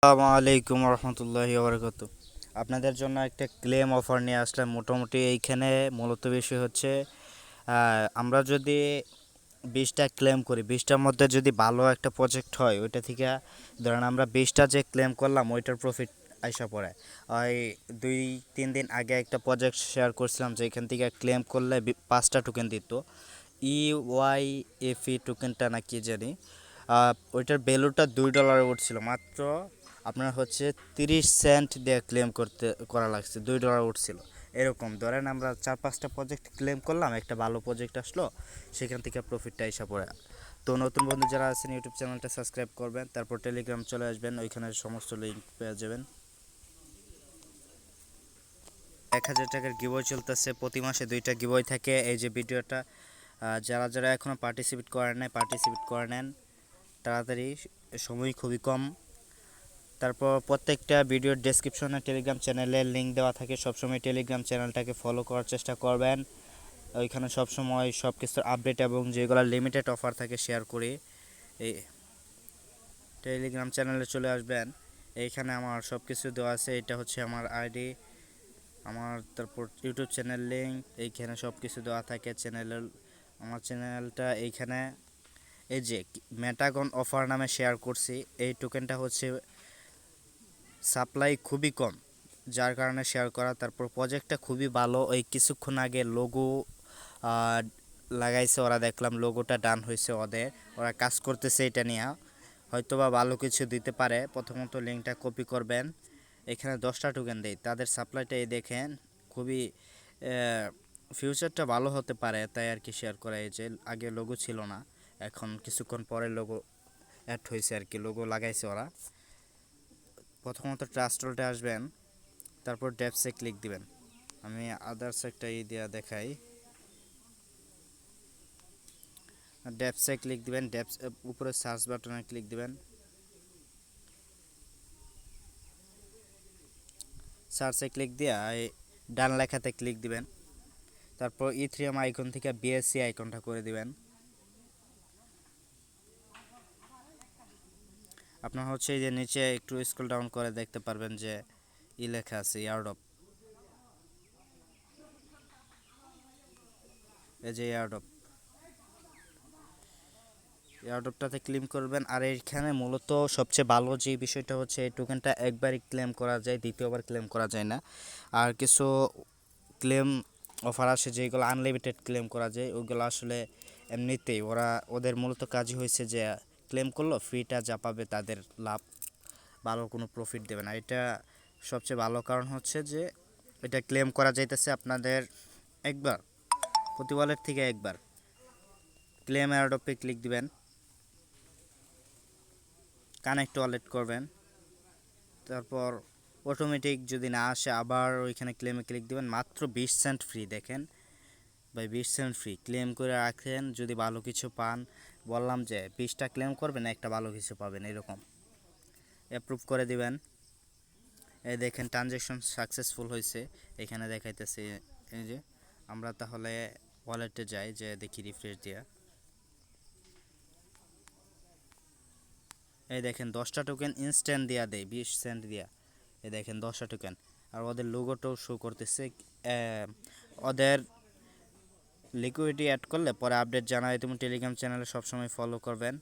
আসসালামু আলাইকুম রহমতুল্লাহি ওবরাকাতু। আপনাদের জন্য একটা ক্লেম অফার নিয়ে আসলাম। মোটামুটি এইখানে মূলত বিষয় হচ্ছে আমরা যদি 20টা ক্লেম করি, 20টার মধ্যে যদি ভালো একটা প্রজেক্ট হয় ওইটা থেকে ধরেন আমরা 20টা যে ক্লেম করলাম ওইটার প্রফিট আইসা পড়ে। ওই 2-3 দিন আগে একটা প্রজেক্ট শেয়ার করছিলাম যে এখান থেকে ক্লেম করলে 5টা টোকেন দিত। EYFE টোকেনটা না কি জানি, ওইটার ভ্যালুটা $2 উঠছিল মাত্র। আপনার হচ্ছে 30 সেন্ট দিয়ে ক্লেম করা লাগছে, $2 উঠছিল। এরকম ধরেন আমরা 4-5টা প্রজেক্ট ক্লেম করলাম, একটা ভালো প্রজেক্ট আসলো, সেখান থেকে প্রফিটটা এসে পড়ে। তো নতুন বন্ধু যারা আছেন ইউটিউব চ্যানেলটা সাবস্ক্রাইব করবেন, তারপর টেলিগ্রাম চলে আসবেন, ওইখানে সমস্ত লিঙ্ক পেয়ে যাবেন। 1000 টাকার গিভওয়ে চলতেছে, প্রতি মাসে 2টা গিভওয়ে থাকে। এই যে ভিডিওটা যারা যারা এখনও পার্টিসিপেট করেন নাই পার্টিসিপেট করে নেন তাড়াতাড়ি, সময় খুবই কম। তারপর প্রত্যেকটা ভিডিওর ডেসক্রিপশনে টেলিগ্রাম চ্যানেলের লিঙ্ক দেওয়া থাকে, সবসময় টেলিগ্রাম চ্যানেলটাকে ফলো করার চেষ্টা করবেন। ওইখানে সবসময় সব কিছুর আপডেট এবং যেগুলো লিমিটেড অফার থাকে শেয়ার করি। এই টেলিগ্রাম চ্যানেলে চলে আসবেন, এইখানে আমার সব কিছু দেওয়া আছে। এটা হচ্ছে আমার আইডি, আমার তারপর ইউটিউব চ্যানেল লিঙ্ক, এইখানে সব কিছু দেওয়া থাকে। আমার চ্যানেলটা এইখানে এই যে মেটাগন অফার নামে শেয়ার করছি। এই টোকেনটা হচ্ছে সাপ্লাই খুবই কম, যার কারণে শেয়ার করা। তারপর প্রজেক্টটা খুবই ভালো। ওই কিছুক্ষণ আগে লোগো লাগাইছে ওরা, দেখলাম লোগোটা ডান হয়েছে ওদের, ওরা কাজ করতেছে এটা নিয়ে, হয়তোবা ভালো কিছু দিতে পারে। প্রথমত লিঙ্কটা কপি করবেন, এখানে 10টা টোকেন দেয়, তাদের সাপ্লাইটা এই দেখেন খুবই ফিউচারটা ভালো হতে পারে, তাই আর কি শেয়ার করা। এই যে আগে লোগো ছিল না, এখন কিছুক্ষণ পরে লোগো অ্যাড হয়েছে আর কি, লোগো লাগাইছে ওরা। প্রথমত ট্রাস্টলটা আসবেন, তারপর ডেপসে ক্লিক দিবেন। আমি আদার্স একটা দেওয়া দেখাই। ডেপসে ক্লিক দিবেন, ডেপস উপরে সার্চ বাটনে ক্লিক দিবেন, সার্চে ক্লিক দিয়ে ডান লেখাতে ক্লিক দিবেন। তারপর ইথ্রিয়াম আইকন থেকে বিএসসি আইকনটা করে দিবেন। আপনার হচ্ছে এই যে নিচে একটু স্ক্রল ডাউন করে দেখতে পারবেন যে লেখা আছে ইয়ারডপ, এই যে এয়ারড্রপটাতে ক্লেম করবেন। আর এইখানে মূলত সবচেয়ে ভালো যে বিষয়টা হচ্ছে এই টোকেনটা একবারই ক্লেম করা যায়, দ্বিতীয়বার ক্লেম করা যায় না। আর কিছু ক্লেম অফার আসে যেগুলো আনলিমিটেড ক্লেম করা যায়, ওইগুলো আসলে এমনিতেই ওদের মূলত কাজই হয়েছে যে ক্লেম করলো ফ্রিটা যা পাবে তাদের লাভ, ভালো কোনো প্রফিট দেবে না। এটা সবচেয়ে ভালো কারণ হচ্ছে যে এটা ক্লেম করা যাইতেছে আপনাদের একবার, প্রতি ওয়ালেট থেকে একবার। ক্লেম এয়ারড্রপে ক্লিক দিবেন, কানেক্ট ওয়ালেট করবেন, তারপর অটোমেটিক যদি না আসে আবার ওইখানে ক্লেমে ক্লিক দিবেন। মাত্র 20 সেন্ট ফ্রি, দেখেন ভাই, 20 সেন্ট ফ্রি ক্লেম করে রাখেন। যদি ভালো কিছু পান, বললাম যে 20টা ক্লেম করবেন একটা ভালো কিছু পাবেন, এরকম অ্যাপ্রুভ করে দিবেন। এই দেখেন ট্রানজ্যাকশন সাকসেসফুল হয়েছে, এখানে দেখাইতেছে। এই যে আমরা তাহলে ওয়ালেটে যাই, যে দেখি রিফ্রেশ দিয়া, এই দেখেন 10টা টোকেন ইনস্ট্যান্ট দিয়া দেয় 20 সেন্ট দিয়া। এই দেখেন 10টা টোকেন, আর ওদের লোগোটাও শো করতেছে। ওদের লিকুইডিটি অ্যাড করলে পরে আপডেট জানায়। তুমি টেলিগ্রাম চ্যানেলে সবসময় ফলো করবেন।